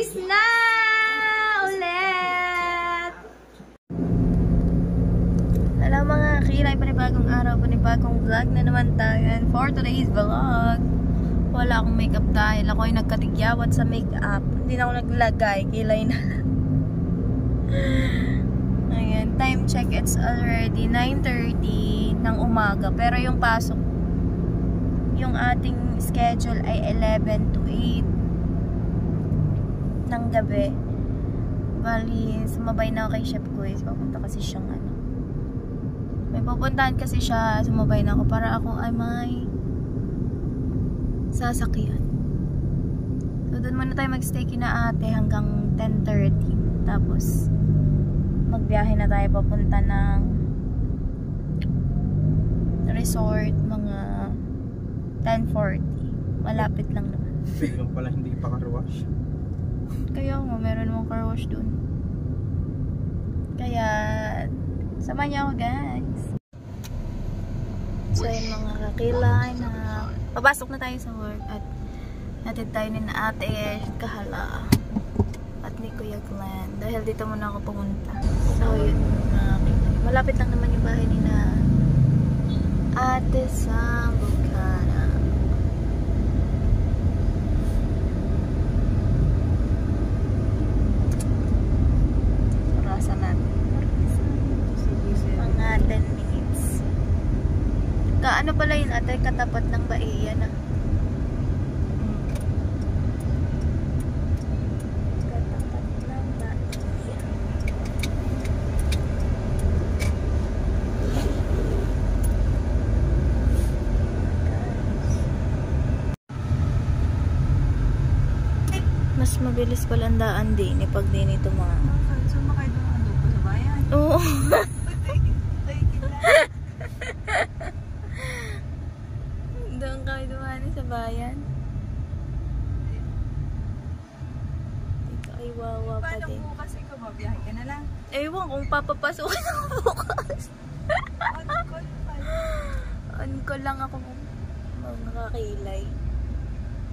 days na ulit! Hello mga kilay, panibagong araw, panibagong vlog na naman tayo. And for today's vlog, wala akong makeup dahil ako ay nagkatigyawat sa makeup. Hindi na ako naglagay, kilay na. Ayan, time check, it's already 9:30 ng umaga. Pero yung pasok, yung ating schedule ay 11 to 8 ng gabi. Bali, sumabay na ako kay Chef Quiz. Papunta kasi siyang may pupuntahan kasi siya. Sumabay na ako para ako ay may sasakyan. So, doon muna tayo magstay kina ate hanggang 10:30. Tapos, magbiyahe na tayo papunta ng resort mga 10:40. Malapit lang naman. Biglang pala hindi pa car-wash. Kaya nga, meron mong car wash dun. Kaya, sama niyo ako guys. So yun mga kakilay na papasok na tayo sa work at natin tayo ni na ate Kahala at ni Kuya Glenn. Dahil dito muna ako pumunta. So yun mga kakilay. Malapit lang naman yung bahay ni na ate sa Bukana. Ano pala yun ate? Katapat ng Bahia na. Katapat ng Bahia. Mas mabilis pala ang daan din pag din ito mga. So makay doon ang doon sa bayan? Oo. Doon kami dumani sa bayan. Dito ay wawa pa din. Paano bukas ikaw mabiyahe ka na lang? Ewan kung papapasukin ako bukas. On call lang ako mga kakilay.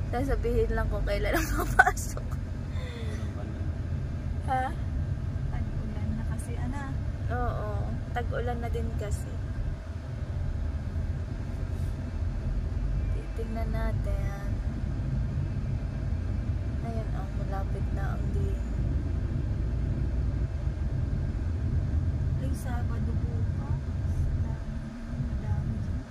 Tapos sabihin lang kung kailan ang papasok. Ha? Tag-ulan na kasi Oo. Tag-ulan na din kasi. Tingnan natin. Ayan, malapit na ang din. Ay, Sabado bukas. Madami dyan.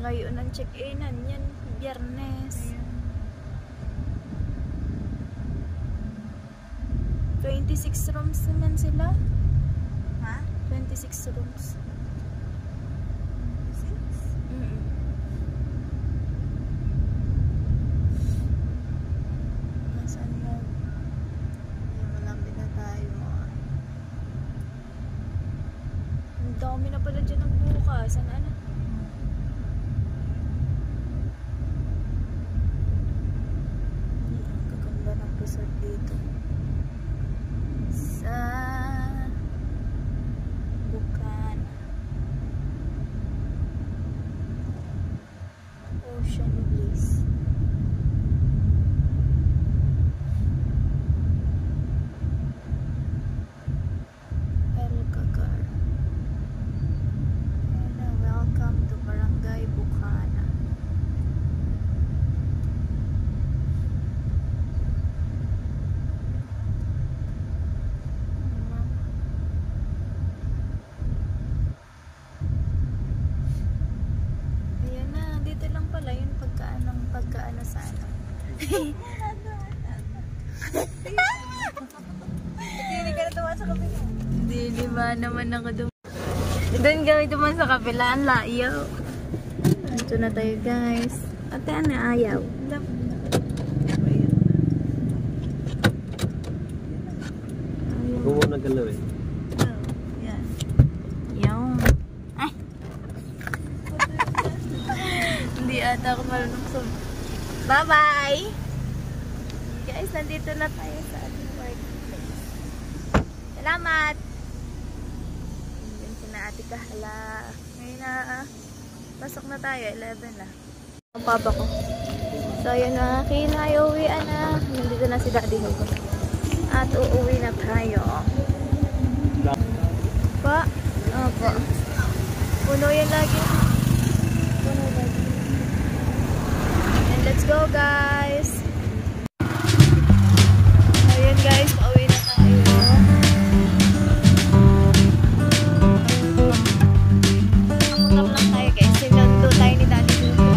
Ngayon ang check-inan yan, Biyernes. 26 rooms naman sila. Ha? 26 rooms. Nasaan yan? Ayan, malapit na tayo. Ang dami na pala dyan ng bukas. Ang gaganda ng resort dito. Sa Bukana. Ocean Bliss. El Cagar. And welcome to Barangay Bukana. Pagkaano sa Hindi ka na tuwa sa kapila. Hindi, lima naman ako doon kami duman sa kabila. Ang laayaw. Ito na tayo guys. Ate, ano ayaw? Gumawa na galaw eh. Yan. Yung. Ay! Hindi ata ako marunong sa... Bye-bye! Guys, nandito na tayo sa ating workplace. Salamat! Yan sina Ate Kahala. Ngayon na, pasok na tayo, 11 na. Ang papa ko. So, yun na. Kilay, uwian na. Nandito na si Daddy Hugo. At uuwi na tayo. Pa? Opo. Puno yan lagi. Puno lagi. And let's go, guys. Ayan, guys. Pauwi na tayo. Nakutap lang tayo, guys. Sinundo tayo ni Daddy Hugo.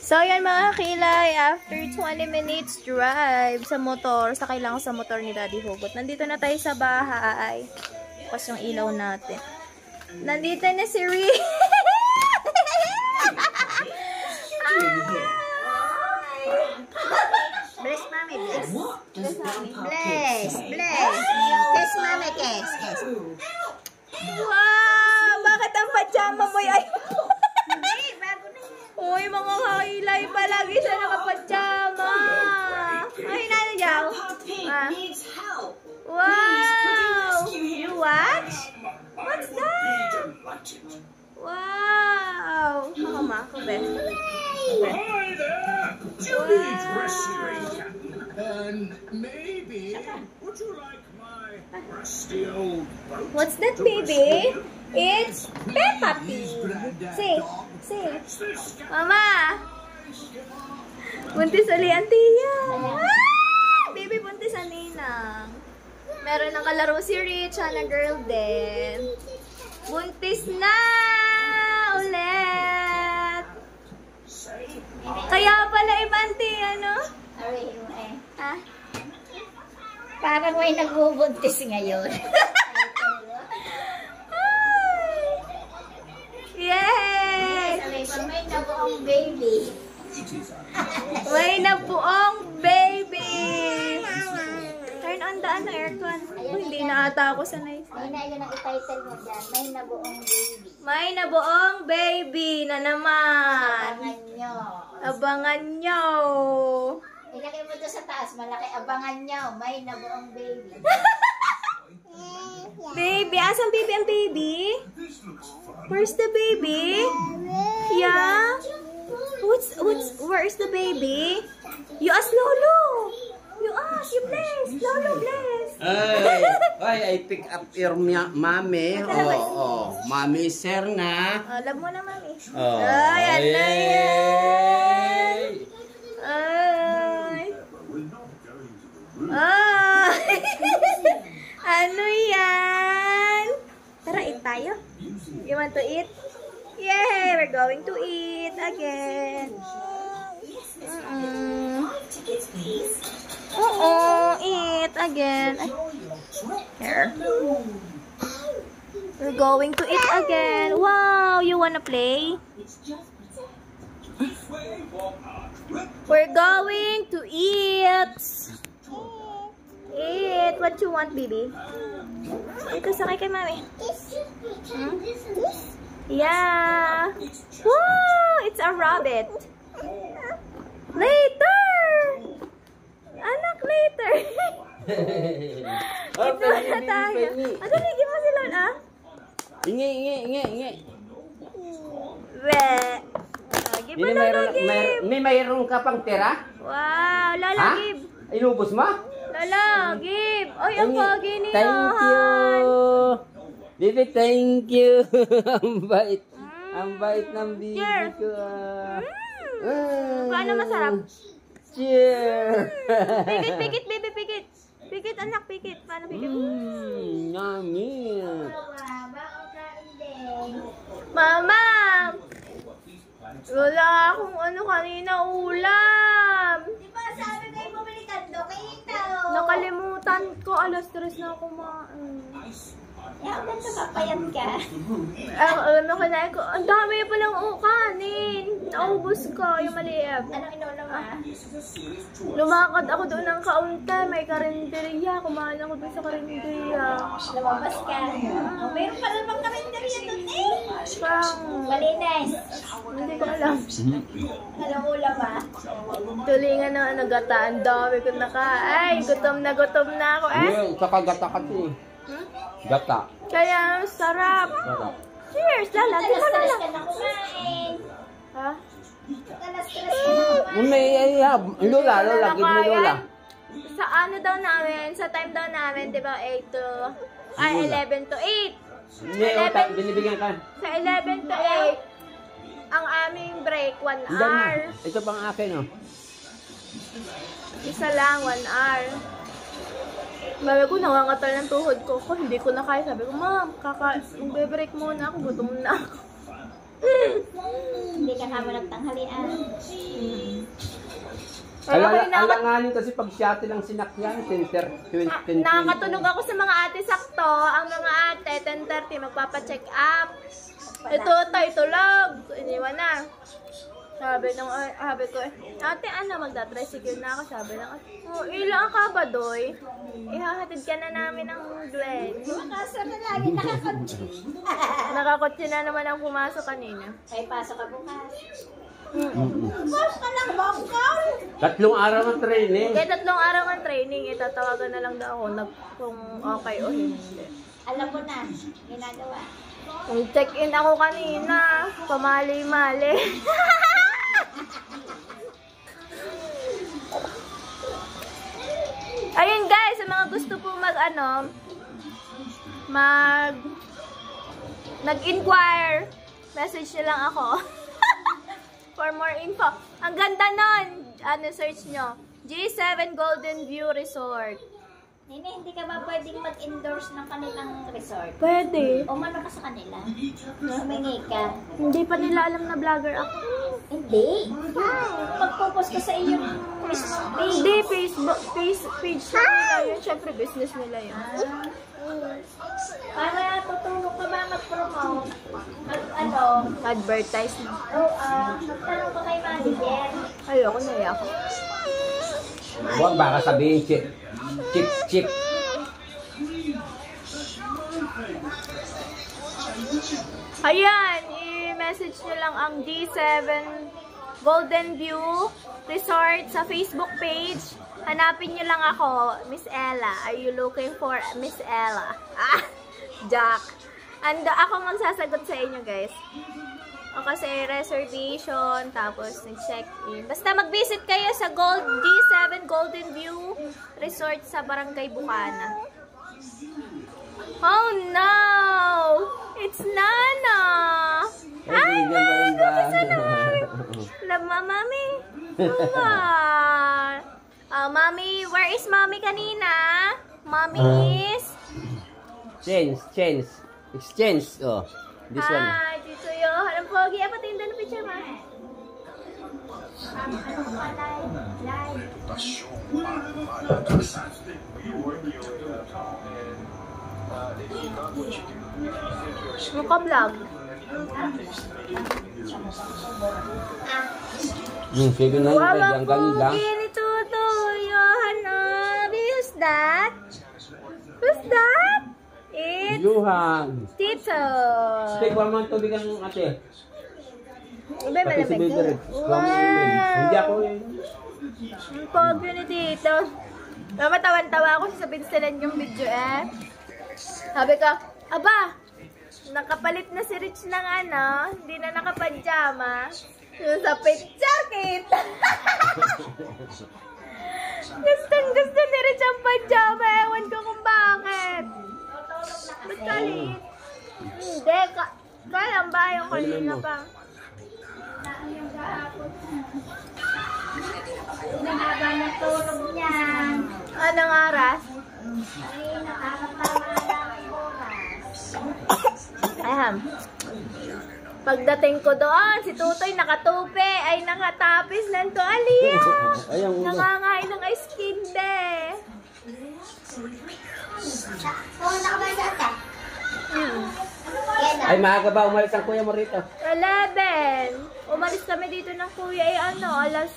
So, yan mga kilay, after 20 minutes drive sa motor, sakay lang ako sa motor ni Daddy Hugot. Nandito na tayo sa bahay. Tapos yung ilaw natin. Nandito na si Rick. Bless mommy, bless. Bless, mommy. Bless, bless. Kiss mommy, kiss, kiss. Wow! Bakit ang pajama mo ay... Hindi, bago na yan. Uy, mga kakilay, palagi siya nakapajama. Ay, nandiyaw. Ah. Wow! You watch? What's that? Wow! Mama, ako be. Hi there! Do you need rescuing? Maybe. Would you like my rusty old boat? What's that, baby? It's Peppa Pig. Say, say. Mama! Buntis uli ang tiya. Ah! Baby, buntis ang ninang. Meron ng kalaro si Rich, na girl din. Buntis na ulit. Kaya pala ibanti, ano? Ah? Parang may nagbubuntis ngayon. Yay! May nabuong baby. May nabuong baby! Turn on the aircon. Hindi na ata ako sanay. Ay na, yun ang i-title mo dyan. May nabuong baby. May nabuong baby na naman. Abangan nyo. Abangan nyo. Ilagay mo doon sa taas. Malaki abangan nyo. May nabuong baby. Baby, asan baby ang baby? Where's the baby? Yeah? Where's the baby? You ask Lolo. You ask, you bless. Lolo bless. Ay, I pick up your mommy. Oh, mommy, sir na. Love mo na, mami. Oh, Ay, ano yan? Ay. Ay. Ano yan? Tara, eat tayo. You want to eat? Yay! We're going to eat again. Eat again. Here. We're going to eat again. Wow! You wanna play? We're going to eat. Eat. What you want, baby? Ito, sakay kay mami. Hmm? Yeah. Wow! It's a rabbit. Later! Anak, later! Ito na tayo. Ano, ligin mo sila, ah? Ingi. We. Give mo Lolo, give. Mayroon ka pang tira? Wow, Lolo, Ha? give. Inubos mo? Lolo, give. Oy, ang pogi niya. Thank you. Baby, thank you. Ang bait. Ang bait ng baby ko. Paano masarap? Cheer. Pikit, baby, pikit. Pikit, anak, pikit. Paano pikit? Yummy. Mama! Wala akong ano kanina ulam. Diba sabi kayo bumili tando? Kita o. Nakalimutan ko. Alas 3 na kumain. Yan, ganda papayat ka. Ano kinain ko? Ang dami palang kanin. Naubos ko yung maliit. Anong inulam ha? Lumakad ako doon ng kaunta. May karinderya. Kumain ako doon sa karinderya. Lumabas ka. Mayroon pa naman karinderya doon eh. Pang... Malinis. Hindi ko alam. Anong ulam ha? Tulingan na nagata. Ang dami ko nakain. Gutom na ako eh. Kakagata kasi. Hmm? Gata. Kaya sarap. Sarap. Cheers! Lala, di ka na Stress lang. ka na kumain. Ha? Stress ka na kumain. May lola, give me lola. Sa ano daw namin, sa time daw namin, di ba, 8 to, 11 to 8. Hindi, binibigyan ka. Sa 11 to 8, ang aming break, 1 Hindi na. hour. Ito pang akin, oh. Isa lang, 1 hour. Sabi ko, nangangatal ng tuhod ko. Hindi ko na kaya. Sabi ko, ma'am, magbe-break muna ako. Gutom na ako. Hindi ka kamo nagtanghalian. Alanganin kasi pag siyate lang sinakyan, 10:20. Nakakatulog ako sa mga ate sakto. Ang mga ate, 10:30, magpapacheck up. Ito, tayo tulog. Iniwan na. Sabi ko, ate, magda-tricycle na ako. Sabi lang, ilang ka ba, Doy? Ihahatid ka na namin ng Gwen. Makasar na lagi nakakotse. Nakakotse na naman ang pumasok kanina. Ay, pasok ka bukas. Pasok ka lang, bangkaw! 3 araw ng training. Kaya 3 araw ang training, itatawagan na lang daw ako kung okay o hindi. Alam mo na, ginagawa. Kung check-in ako kanina, pamali-mali. Ayun guys, sa mga gusto po nag-inquire, message nyo lang ako. For more info. Ang ganda nun! Search nyo. G7 Golden View Resort. Nene, hindi ka ba pwedeng mag-endorse ng kanilang resort? Pwede. Umano ka sa kanila? Humingi ka? Hindi pa nila alam na vlogger ako. Hindi. Mag-focus ka sa iyong mismong page. Hindi, Facebook, page na nila yun. Siyempre, business nila yun. Para tutulong ka ba mag-promote? Advertise na. Magtanong ka kay manager. Ayoko na ako. Huwag baka sabihin, chip. Ayan, i-message nyo lang ang D7 Golden View Resort sa Facebook page. Hanapin nyo lang ako, Miss Ella. Are you looking for Miss Ella? Jack. And ako magsasagot sa inyo, guys. O kasi reservation, tapos nag-check-in. Basta mag-visit kayo sa D7 Golden View Resort sa Barangay Bukana. Oh no! It's Nana! Hi, Mom! Kamusta naman? Love ma, Mami? Mami, where is Mami kanina? Mami is? Change. Exchange. Oh, this one. Hi, dito yun. Alam pogi, patinda na picture, Ma. Mukha vlog. Sige na yun, ang ganda. Pogi ni Tuto, Johanna. Who's that? Who's that? It's Luhan. Tito. Sige, kuha mo ang tubig ang ate. Iba Pati si malamig. Bideret. Hindi ako yun. Ang pogi ni Tito. Tawan-tawa ako sa pinsalan yung video Sabi ko, aba, nakapalit na si Rich ng hindi na nakapadyama. Yung sa picture, kita. Gusto ni Rich ang padyama. Ewan ko kung bakit. Basta rin. Hindi, kaya ang bayang kanina pa. Nahaba na tulog niya. Anong oras? Ay, nakakatawa na ang oras. Pagdating ko doon, si Tutoy nakatupe, ay nakatapis ng tuwalya. Ayang ulo. Nangangain ng ice cream, be. Ay, maaga ba umalis ang kuya mo rito? 11. Umalis kami dito ng kuya, alas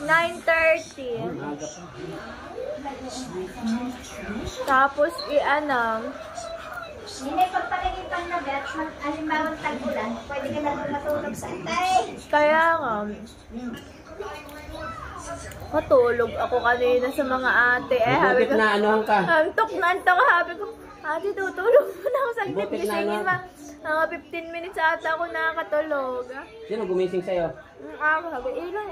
9:30. Maaga pa. Tapos, Hindi, pagpaligitan na bet, alimbawang tag-ulan, pwede ka na matulog sa antay. kaya nga. Nakatulog ako kanina sa mga ate. Sabi Butit ko, na anuhan ka. antok na antok. Sabi ko, ate, tutulog muna ako saglit. Butit na Gisingin ano. mga 15 minutes ata ako nakakatulog. Sino gumising sa'yo? Ako, sabi, ilan.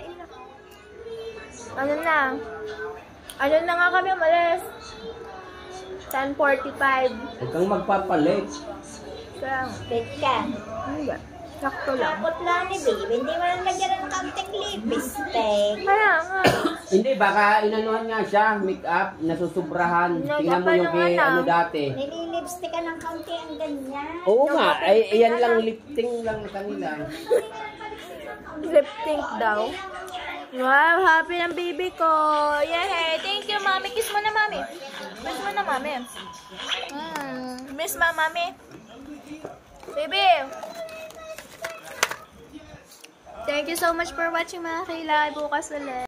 Ano na nga kami umalis? 10:45. Huwag kang magpapalit. Kaya, Wait ka. hindi. Sakto lang. Takot lang ni baby. Hindi mo lang lagyan ng kaunting lipstick. Kaya nga. Hindi, baka inanuhan nga siya, make up, nasusubrahan. No, Tingnan mo dapat yung kay naman, ano dati. Nililipstick ka ng kaunti ang ganyan. Oo nga, ay yan lang, lifting lang kanila. Lip tint daw. Wow, happy ng baby ko. Yay! Thank you, mami. Kiss mo na, mami. Kiss mo na, mami. Miss ma, mami. Baby! Thank you so much for watching, mga kilay. Bukas ulit.